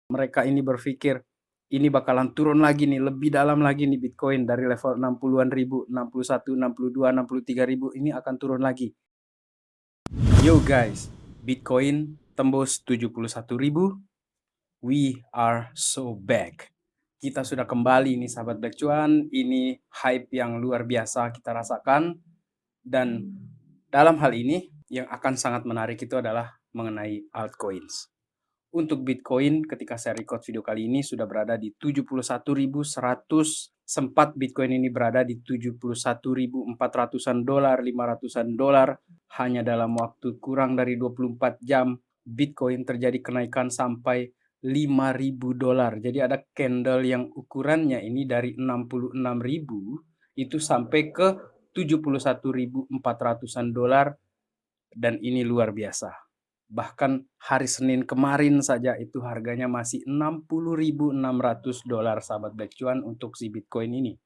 mereka ini berpikir, ini bakalan turun lagi nih, lebih dalam lagi nih Bitcoin dari level 60-an ribu, 61, 62, 63 ribu, ini akan turun lagi. Yo guys, Bitcoin tembus 71 ribu, we are so back. Kita sudah kembali nih sahabat Black Cuan, ini hype yang luar biasa kita rasakan, dan dalam hal ini yang akan sangat menarik itu adalah mengenai altcoins. Untuk Bitcoin ketika saya record video kali ini sudah berada di 71.100, sempat Bitcoin ini berada di 71.400-an dolar, 500-an dolar hanya dalam waktu kurang dari 24 jam Bitcoin terjadi kenaikan sampai 5.000 dolar. Jadi ada candle yang ukurannya ini dari 66.000 itu sampai ke 71.400-an dolar, dan ini luar biasa. Bahkan hari Senin kemarin saja itu harganya masih 60.600 dolar sahabat Black Cuan untuk si Bitcoin ini.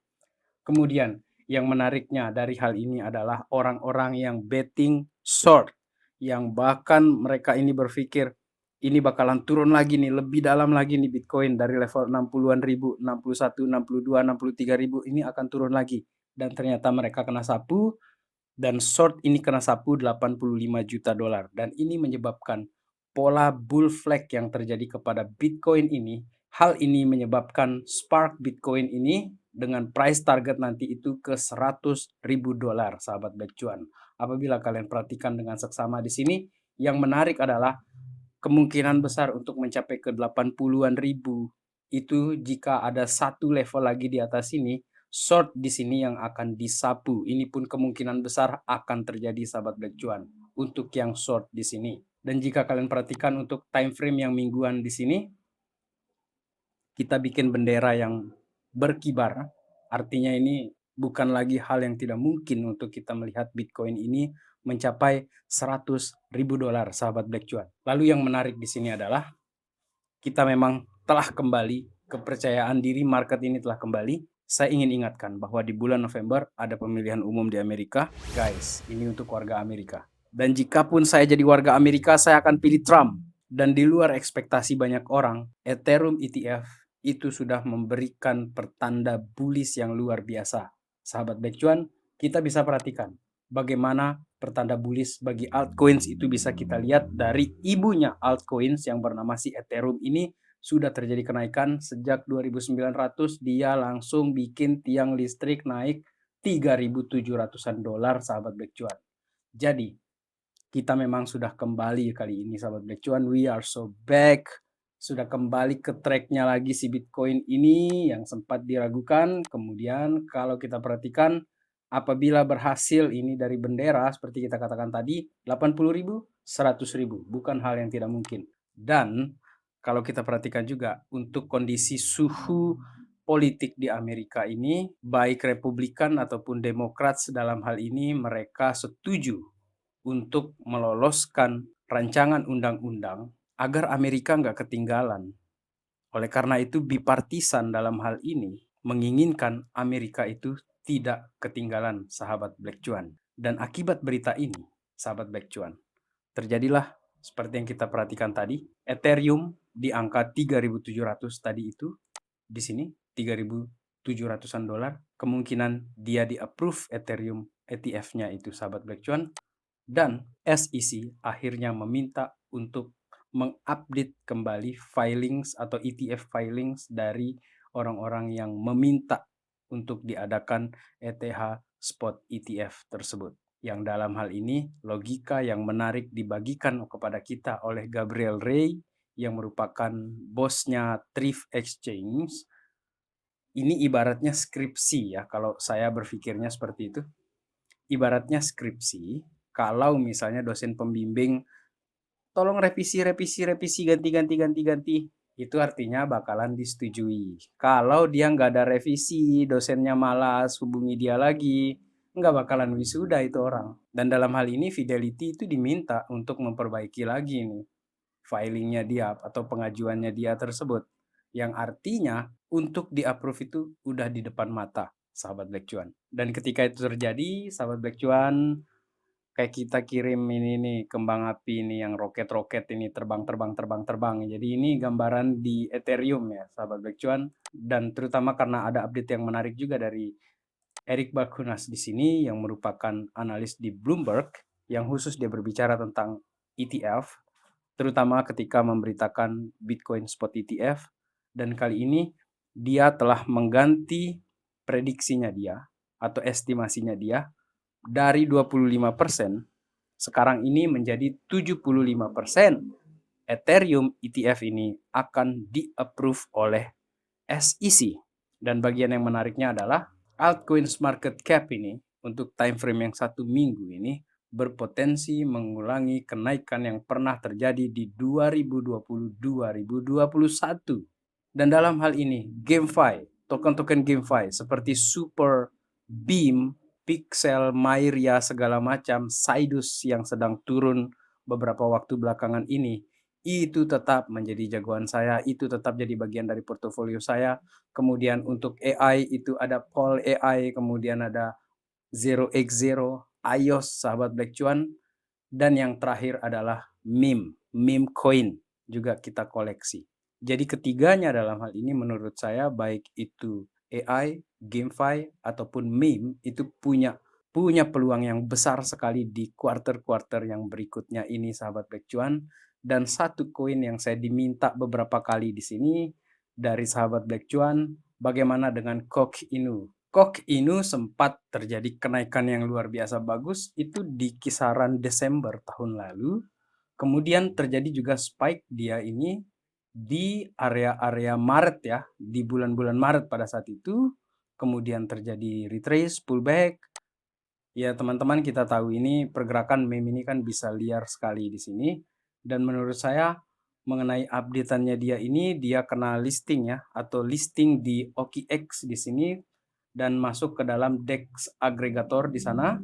Kemudian yang menariknya dari hal ini adalah orang-orang yang betting short, yang bahkan mereka ini berpikir ini bakalan turun lagi nih, lebih dalam lagi nih Bitcoin dari level 60-an ribu, 61, 62, 63 ribu, ini akan turun lagi. Dan ternyata mereka kena sapu, dan short ini kena sapu 85 juta dolar, dan ini menyebabkan pola bull flag yang terjadi kepada Bitcoin ini. Hal ini menyebabkan spark Bitcoin ini dengan price target nanti itu ke 100.000 dolar sahabat Black Cuan. Apabila kalian perhatikan dengan seksama di sini, yang menarik adalah kemungkinan besar untuk mencapai ke 80-an ribu itu jika ada satu level lagi di atas ini, short di sini yang akan disapu. Ini pun kemungkinan besar akan terjadi sahabat Black Cuan untuk yang short di sini. Dan jika kalian perhatikan untuk time frame yang mingguan di sini, kita bikin bendera yang berkibar. Artinya ini bukan lagi hal yang tidak mungkin untuk kita melihat Bitcoin ini mencapai 100.000 dolar sahabat Black Cuan. Lalu yang menarik di sini adalah kita memang telah kembali, kepercayaan diri market ini telah kembali. Saya ingin ingatkan bahwa di bulan November ada pemilihan umum di Amerika. Guys, ini untuk warga Amerika. Dan jikapun saya jadi warga Amerika, saya akan pilih Trump. Dan di luar ekspektasi banyak orang, Ethereum ETF itu sudah memberikan pertanda bullish yang luar biasa. Sahabat Black Cuan, kita bisa perhatikan bagaimana pertanda bullish bagi altcoins itu bisa kita lihat dari ibunya altcoins yang bernama si Ethereum ini. Sudah terjadi kenaikan sejak 2.900, dia langsung bikin tiang listrik naik 3.700-an dolar sahabat Black Cuan. Jadi kita memang sudah kembali kali ini sahabat Black Cuan, we are so back. Sudah kembali ke tracknya lagi si Bitcoin ini yang sempat diragukan. Kemudian kalau kita perhatikan, apabila berhasil ini dari bendera seperti kita katakan tadi, 80.000, 100.000, bukan hal yang tidak mungkin. Dan kalau kita perhatikan juga untuk kondisi suhu politik di Amerika ini, baik Republikan ataupun Demokrat dalam hal ini mereka setuju untuk meloloskan rancangan undang-undang agar Amerika nggak ketinggalan. Oleh karena itu bipartisan dalam hal ini menginginkan Amerika itu tidak ketinggalan sahabat Black Cuan. Dan akibat berita ini, sahabat Black Cuan, terjadilah seperti yang kita perhatikan tadi, Ethereum di angka 3.700 tadi itu, di sini 3.700-an dolar, kemungkinan dia di-approve Ethereum ETF-nya itu sahabat Black Cuan, dan SEC akhirnya meminta untuk mengupdate kembali filings atau ETF filings dari orang-orang yang meminta untuk diadakan ETH spot ETF tersebut. Yang dalam hal ini logika yang menarik dibagikan kepada kita oleh Gabriel Ray yang merupakan bosnya Thrift Exchange. Ini ibaratnya skripsi ya, kalau saya berpikirnya seperti itu. Ibaratnya skripsi, kalau misalnya dosen pembimbing tolong revisi, ganti, itu artinya bakalan disetujui. Kalau dia nggak ada revisi, dosennya malas, hubungi dia lagi, nggak bakalan wisuda itu orang. Dan dalam hal ini Fidelity itu diminta untuk memperbaiki lagi nih filingnya dia atau pengajuannya dia tersebut. Yang artinya untuk di-approve itu udah di depan mata, sahabat Black Cuan. Dan ketika itu terjadi, sahabat Black Cuan, Kayak kita kirim ini nih, kembang api ini yang roket-roket ini terbang. Jadi ini gambaran di Ethereum ya, sahabat Black Cuan. Dan terutama karena ada update yang menarik juga dari Eric Balchunas di sini yang merupakan analis di Bloomberg yang khusus dia berbicara tentang ETF, terutama ketika memberitakan Bitcoin Spot ETF. Dan kali ini dia telah mengganti prediksinya dia atau estimasinya dia dari 25% sekarang ini menjadi 75% Ethereum ETF ini akan di-approve oleh SEC. Dan bagian yang menariknya adalah altcoins market cap ini untuk time frame yang 1 minggu ini berpotensi mengulangi kenaikan yang pernah terjadi di 2020-2021. Dan dalam hal ini, GameFi, token-token GameFi seperti Super, Beam, Pixel, Myria, segala macam, Sidus yang sedang turun beberapa waktu belakangan ini, itu tetap menjadi jagoan saya, itu tetap jadi bagian dari portofolio saya. Kemudian untuk AI itu ada Pol AI, kemudian ada 0x0, iOS, sahabat Black Cuan, dan yang terakhir adalah meme coin juga kita koleksi. Jadi ketiganya dalam hal ini menurut saya baik itu AI, GameFi ataupun meme itu punya peluang yang besar sekali di kuarter-kuarter yang berikutnya ini sahabat Black Cuan. Dan satu koin yang saya diminta beberapa kali di sini dari sahabat Black Cuan, bagaimana dengan Koch Inu? Koch Inu sempat terjadi kenaikan yang luar biasa bagus itu di kisaran Desember tahun lalu. Kemudian terjadi juga spike dia ini di area-area Maret ya, di bulan-bulan Maret pada saat itu. Kemudian terjadi retrace, pullback. Ya teman-teman, kita tahu ini pergerakan meme ini kan bisa liar sekali di sini. Dan menurut saya mengenai update-annya dia kena listing ya, atau listing di OKX di sini dan masuk ke dalam DEX agregator di sana,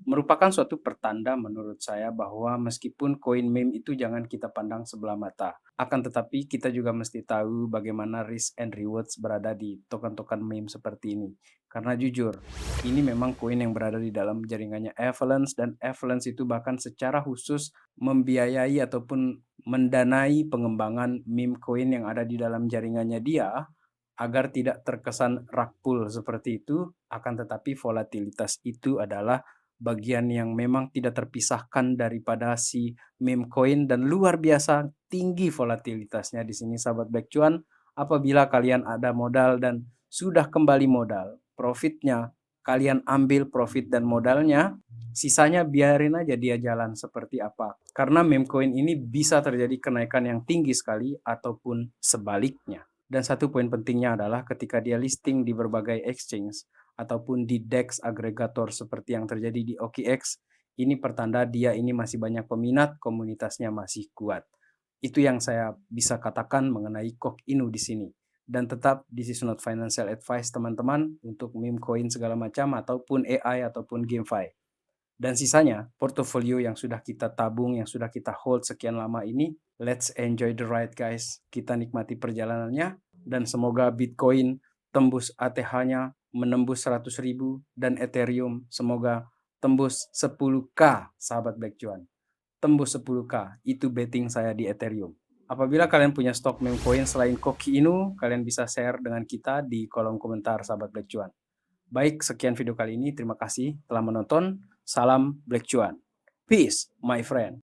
merupakan suatu pertanda menurut saya bahwa meskipun koin meme itu jangan kita pandang sebelah mata. Akan tetapi kita juga mesti tahu bagaimana risk and rewards berada di token-token meme seperti ini. Karena jujur, ini memang koin yang berada di dalam jaringannya Avalanche, dan Avalanche itu bahkan secara khusus membiayai ataupun mendanai pengembangan meme coin yang ada di dalam jaringannya dia agar tidak terkesan rug pull seperti itu. Akan tetapi volatilitas itu adalah bagian yang memang tidak terpisahkan daripada si meme coin, dan luar biasa tinggi volatilitasnya di sini sahabat Black Cuan. Apabila kalian ada modal dan sudah kembali modal, profitnya kalian ambil profit dan modalnya, sisanya biarin aja dia jalan seperti apa. Karena meme coin ini bisa terjadi kenaikan yang tinggi sekali ataupun sebaliknya. Dan satu poin pentingnya adalah ketika dia listing di berbagai exchange ataupun di DEX agregator seperti yang terjadi di OKX, ini pertanda dia ini masih banyak peminat, komunitasnya masih kuat. Itu yang saya bisa katakan mengenai Koch Inu di sini. Dan tetap this is not financial advice teman-teman untuk meme coin segala macam ataupun AI ataupun GameFi. Dan sisanya, portofolio yang sudah kita tabung, yang sudah kita hold sekian lama ini, let's enjoy the ride guys. Kita nikmati perjalanannya, dan semoga Bitcoin tembus ATH-nya, menembus 100.000, dan Ethereum semoga tembus 10K, sahabat Black Cuan. Tembus 10K, itu betting saya di Ethereum. Apabila kalian punya stok meme coin selain Koki Inu, kalian bisa share dengan kita di kolom komentar, sahabat Black Cuan. Baik, sekian video kali ini. Terima kasih telah menonton. Salam Black Cuan. Peace, my friend.